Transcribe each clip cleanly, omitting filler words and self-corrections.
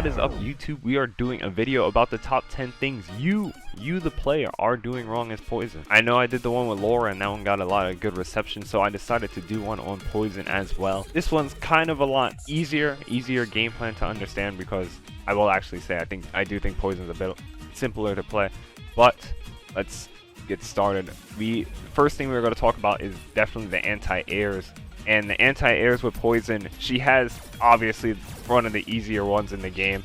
What is up, YouTube? We are doing a video about the top 10 things you the player are doing wrong as Poison. I know I did the one with Laura and that one got a lot of good reception, so I decided to do one on Poison as well. This one's kind of a lot easier game plan to understand, because I will actually say I do think Poison's a bit simpler to play. But let's get started. First thing we're going to talk about is definitely the anti-airs. And the anti-airs with Poison, she has obviously one of the easier ones in the game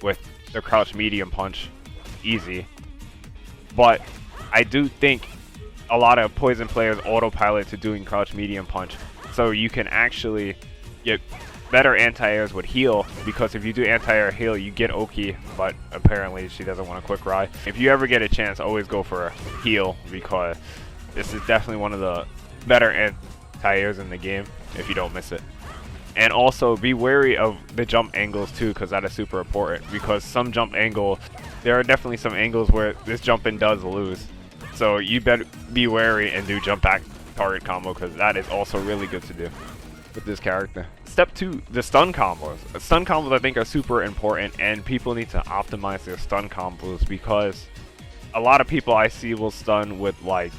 with the crouch medium punch. Easy. But I do think a lot of Poison players autopilot to doing crouch medium punch. So you can actually get better anti-airs with heal, because if you do anti-air heal, you get Oki, but apparently she doesn't want a quick ride. If you ever get a chance, always go for a heal, because this is definitely one of the better anti-airs in the game if you don't miss it. And also be wary of the jump angles too, because that is super important, because there are definitely some angles where this jump in does lose. So you better be wary and do jump back target combo, because that is also really good to do with this character. Step 2, the stun combos. Stun combos I think are super important, and people need to optimize their stun combos, because a lot of people I see will stun with like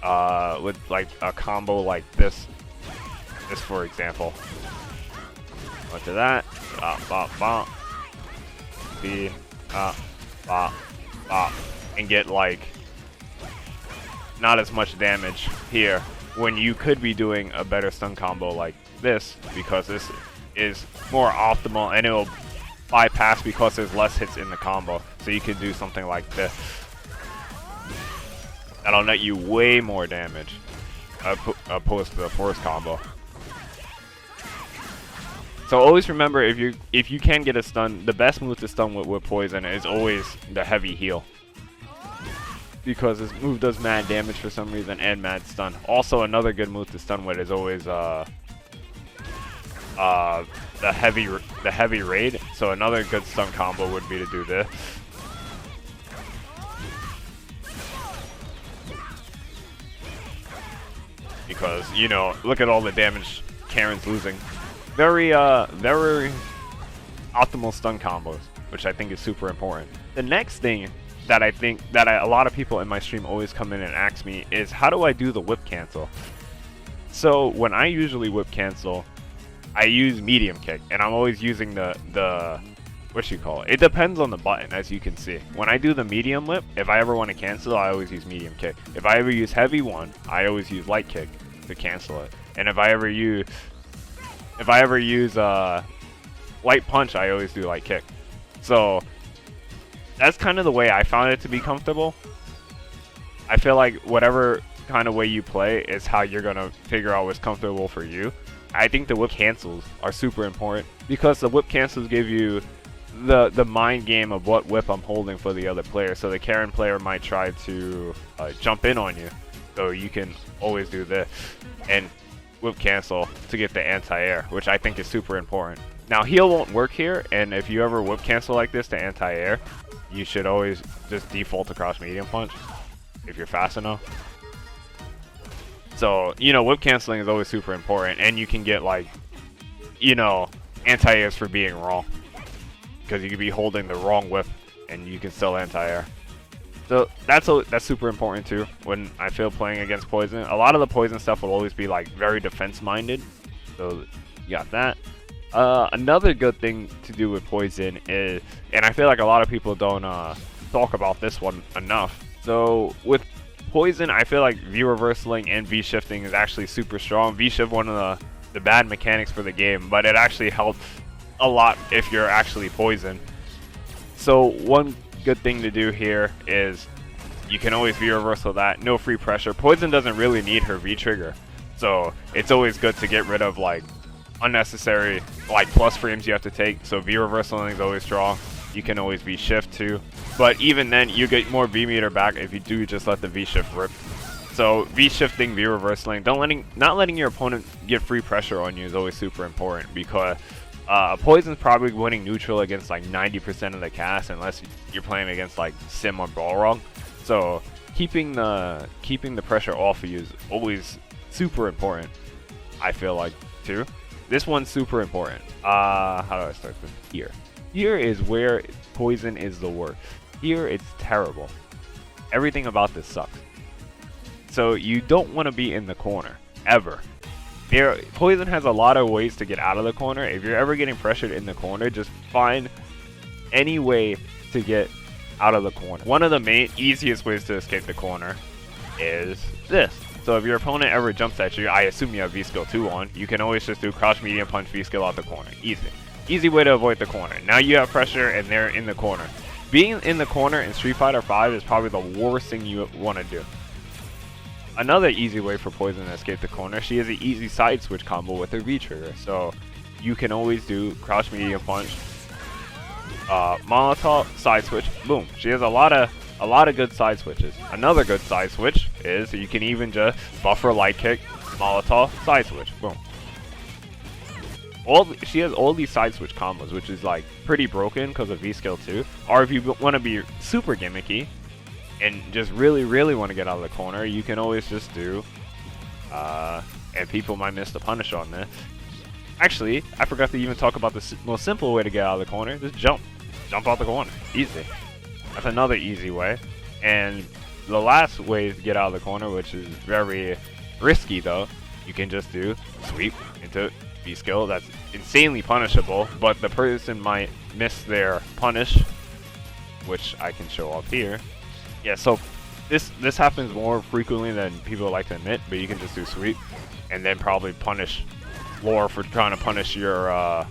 a combo like this for example. Look at that. And get like not as much damage here, when you could be doing a better stun combo like this, because this is more optimal and it will bypass because there's less hits in the combo. So you can do something like this. That'll net you way more damage opposed to the force combo. So always remember, if you can get a stun, the best move to stun with Poison is always the heavy heal, because this move does mad damage for some reason and mad stun. Also, another good move to stun with is always the heavy raid. So another good stun combo would be to do this. Because, you know, look at all the damage Karen's losing. Very optimal stun combos, which I think is super important. The next thing that I think that a lot of people in my stream always come in and ask me is, how do I do the whip cancel? So when I usually whip cancel, I use medium kick, and I'm always using the what you call it. It depends on the button, as you can see. When I do the medium whip, if I ever want to cancel, I always use medium kick. If I ever use heavy one, I always use light kick to cancel it. And if I ever use light punch, I always do light kick. So that's kind of the way I found it to be comfortable. I feel like whatever kind of way you play is how you're gonna figure out what's comfortable for you. I think the whip cancels are super important, because the whip cancels give you the mind game of what whip I'm holding for the other player. So the Karen player might try to jump in on you, so you can always do this and whip cancel to get the anti-air, which I think is super important. Now heal won't work here, and if you ever whip cancel like this to anti-air, you should always just default across medium punch if you're fast enough. So, you know, whip canceling is always super important, and you can get, like, you know, anti-airs for being wrong, because you could be holding the wrong whip and you can still anti-air. So that's super important too when I feel playing against Poison. A lot of the Poison stuff will always be like very defense minded, so you got that. Another good thing to do with Poison is, and I feel like a lot of people don't talk about this one enough. So with Poison, I feel like V reversaling and V shifting is actually super strong. V shift, one of the bad mechanics for the game, but it actually helps a lot if you're actually Poison. So one good thing to do here is you can always V reversal that, no free pressure. Poison doesn't really need her V trigger, so it's always good to get rid of like unnecessary like plus frames you have to take. So V reversaling is always strong. You can always V shift too, but even then you get more V meter back if you do just let the V shift rip. So V shifting, V reversaling, not letting your opponent get free pressure on you is always super important, because Poison's probably winning neutral against like 90% of the cast, unless you're playing against like Sim or Balrog. So keeping the pressure off of you is always super important, I feel like, too. This one's super important. How do I start this? Here. Here is where poison is the worst. Here it's terrible. Everything about this sucks. So you don't want to be in the corner, ever. Poison has a lot of ways to get out of the corner. If you're ever getting pressured in the corner, just find any way to get out of the corner. One of the easiest ways to escape the corner is this. So if your opponent ever jumps at you, I assume you have V-Skill 2 on, you can always just do crouch medium punch V-Skill out the corner. Easy. Easy way to avoid the corner. Now you have pressure and they're in the corner. Being in the corner in Street Fighter 5 is probably the worst thing you want to do. Another easy way for Poison to escape the corner, she has an easy side switch combo with her V-trigger. So you can always do crouch medium punch, Molotov, side switch, boom. She has a lot of good side switches. Another good side switch is you can even just buffer light kick, Molotov, side switch, boom. She has all these side switch combos, which is like pretty broken because of V-Skill 2. Or if you want to be super gimmicky and just really want to get out of the corner, you can always just do, and people might miss the punish on this. Actually, I forgot to even talk about the most simple way to get out of the corner. Just jump. Jump out the corner. Easy. That's another easy way. And the last way to get out of the corner, which is very risky though, you can just do sweep into V-Skill. That's insanely punishable, but the person might miss their punish, which I can show up here. Yeah, so this happens more frequently than people like to admit, but you can just do sweep and then probably punish Lore for trying to punish your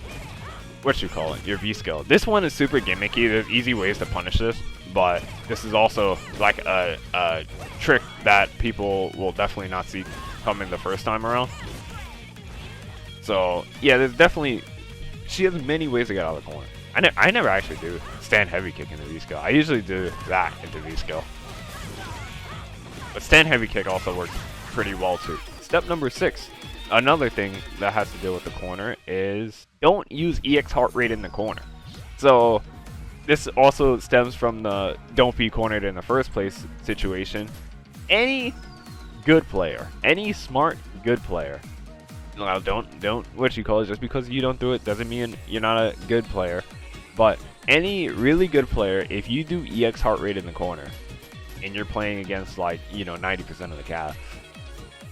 your V-Skill. This one is super gimmicky. There's easy ways to punish this, but this is also like a trick that people will definitely not see coming the first time around. So yeah, there's definitely, she has many ways to get out of the corner. I never actually do stand heavy kick into V-Skill. I usually do that into V-Skill. But stand heavy kick also works pretty well too. Step number 6. Another thing that has to deal with the corner is don't use EX heart rate in the corner. So this also stems from the don't be cornered in the first place situation. Any good player, any smart good player, now don't just because you don't do it doesn't mean you're not a good player. But any really good player, if you do EX heart rate in the corner and you're playing against like 90% of the cap,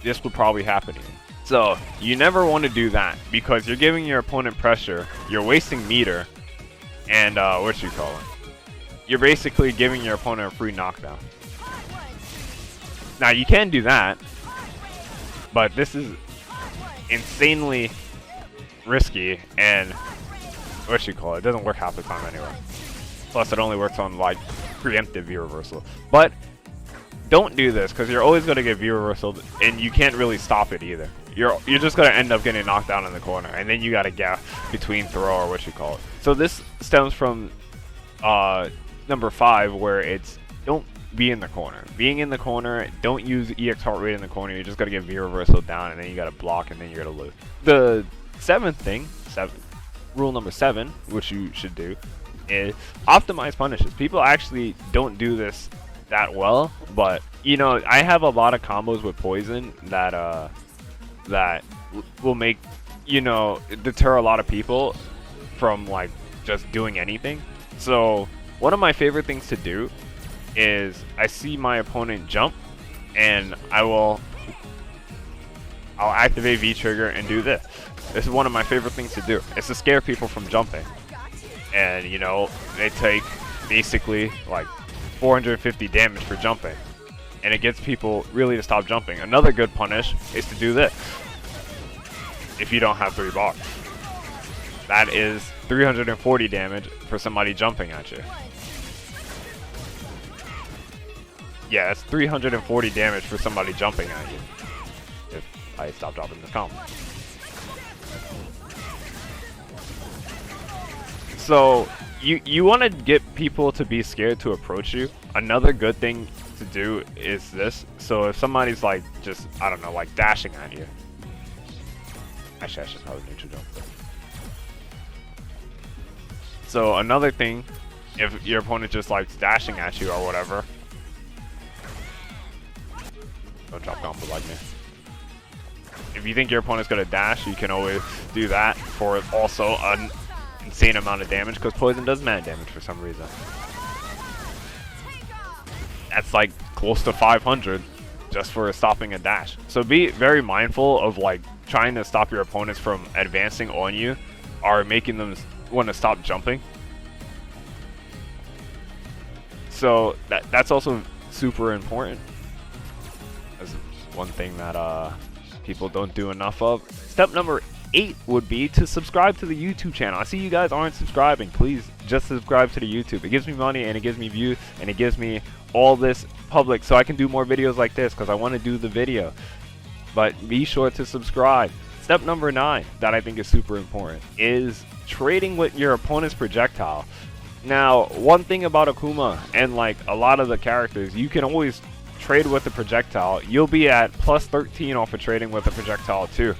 this will probably happen to you. So you never want to do that because you're giving your opponent pressure, you're wasting meter, and you're basically giving your opponent a free knockdown. Now you can do that, but this is insanely risky and it doesn't work half the time anyway. Plus it only works on like preemptive V reversal. But don't do this because you're always going to get V reversal and you can't really stop it either. You're just going to end up getting knocked down in the corner, and then you got a gap between throw or So this stems from number 5, where it's don't be in the corner. Being in the corner, don't use EX heart rate in the corner. You just got to get V reversal down, and then you got to block, and then you're going to lose. The 7th thing, rule number 7, which you should do, is optimize punishes. People actually don't do this that well, but I have a lot of combos with poison that will make deter a lot of people from like just doing anything. So one of my favorite things to do is I see my opponent jump and I'll activate V trigger and do this. This is one of my favorite things to do. It's to scare people from jumping. And they take basically like 450 damage for jumping. And it gets people really to stop jumping. Another good punish is to do this. If you don't have 3 bars. That is 340 damage for somebody jumping at you. Yeah, that's 340 damage for somebody jumping at you. If I stop dropping this combo. So you want to get people to be scared to approach you. Another good thing to do is this. So if somebody's like just, I don't know, like dashing at you. Actually, I should probably neutral jump. So another thing, if your opponent just likes dashing at you or whatever, don't drop combo like me. If you think your opponent's gonna dash, you can always do that for also insane amount of damage because poison does mad damage for some reason. That's like close to 500 just for stopping a dash. So be very mindful of like trying to stop your opponents from advancing on you or making them want to stop jumping. So that's also super important. That's one thing that people don't do enough of. Step number 8 would be to subscribe to the YouTube channel. I see you guys aren't subscribing. Please just subscribe to the YouTube. It gives me money and it gives me views and it gives me all this public so I can do more videos like this because I want to do the video. But be sure to subscribe. Step number 9 that I think is super important is trading with your opponent's projectile. Now, one thing about Akuma and like a lot of the characters, you can always trade with the projectile. You'll be at plus 13 off of trading with the projectile too.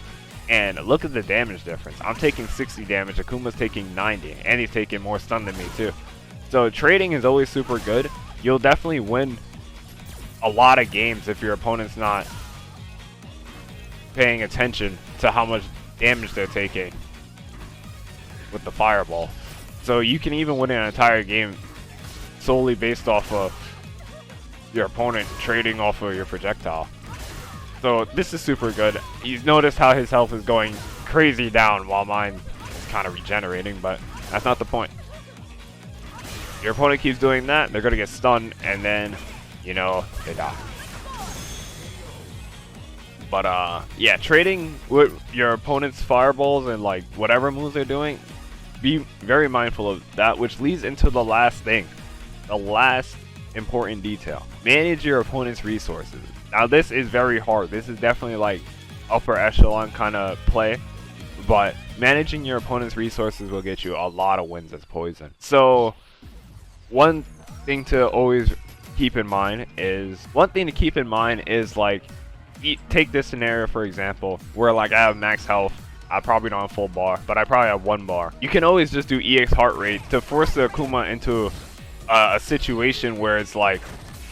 And look at the damage difference. I'm taking 60 damage, Akuma's taking 90, and he's taking more stun than me too. So trading is always super good. You'll definitely win a lot of games if your opponent's not paying attention to how much damage they're taking with the fireball. So you can even win an entire game solely based off of your opponent trading off of your projectile. So this is super good. He's noticed how his health is going crazy down while mine is kind of regenerating, but that's not the point. Your opponent keeps doing that, they're going to get stunned, and then, you know, they die. But yeah, trading with your opponent's fireballs and like whatever moves they're doing, be very mindful of that, which leads into the last thing, the last important detail. Manage your opponent's resources. Now this is very hard. This is definitely like upper echelon kind of play, but managing your opponent's resources will get you a lot of wins as poison. So one thing to always keep in mind is like, take this scenario for example, where like I have max health, I probably don't have full bar, but I probably have 1 bar. You can always just do EX heart rate to force the Akuma into a situation where it's like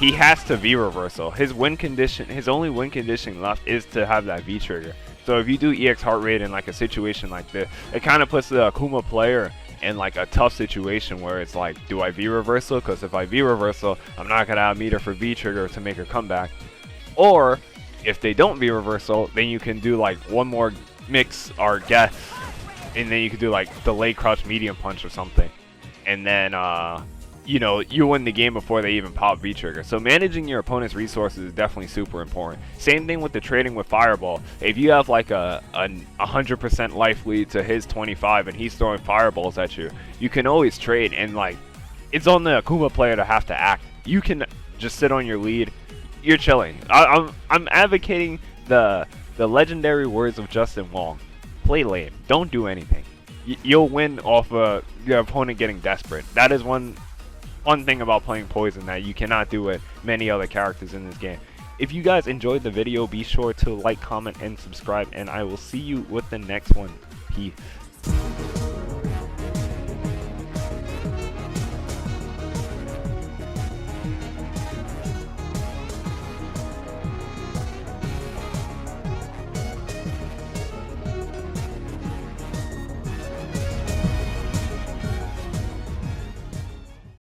he has to V reversal. His win condition, his only win condition left is to have that V trigger. So if you do EX heart rate in like a situation like this, it kind of puts the Akuma player in like a tough situation where it's like, do I V reversal? Because if I V reversal, I'm not gonna have meter for V trigger to make a comeback. Or if they don't V reversal, then you can do like one more mix or guess, and then you can do like delay crouch medium punch or something, and then you know, you win the game before they even pop V trigger. So managing your opponent's resources is definitely super important. Same thing with the trading with fireball. If you have like a 100% life lead to his 25 and he's throwing fireballs at you, you can always trade, and like it's on the Akuma player to have to act. You can just sit on your lead, you're chilling. I'm advocating the legendary words of Justin Wong: play lame, don't do anything. You'll win off your opponent getting desperate. That is one thing about playing poison that you cannot do with many other characters in this game. If you guys enjoyed the video, be sure to like, comment, and subscribe, and I will see you with the next one. Peace.